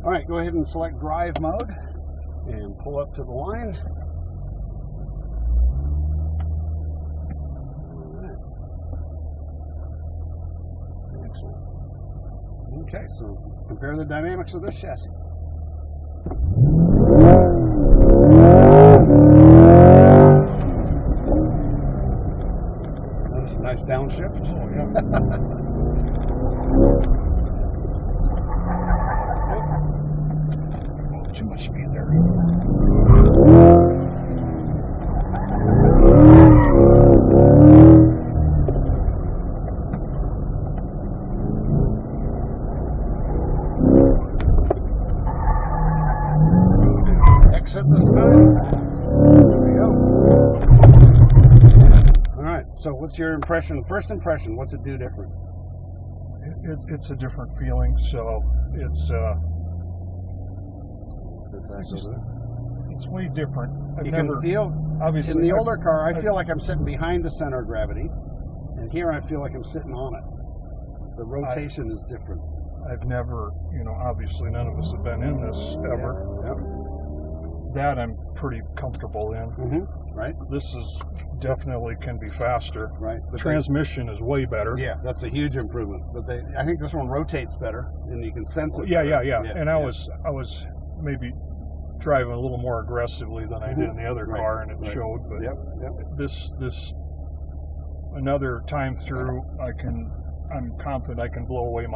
All right, go ahead and select drive mode and pull up to the line. All right. Excellent. Okay, so compare the dynamics of this chassis. That's a nice downshift. Oh, yeah. Too much speed there. Exit this time. There we go. All right, so what's your impression? First impression, what's it do different? It's a different feeling, so it's way different. You can feel, obviously, in the older car, I feel like I'm sitting behind the center of gravity, and here I feel like I'm sitting on it. The rotation is different. I've never, obviously none of us have been in this ever. Yep. That I'm pretty comfortable in. Mm-hmm. Right. This is definitely can be faster. Right. The transmission is way better. Yeah, that's a huge improvement. But I think this one rotates better, and you can sense it. Yeah. And I was maybe driving a little more aggressively than I did in the other car, and it showed. But this another time through, I'm confident I can blow away my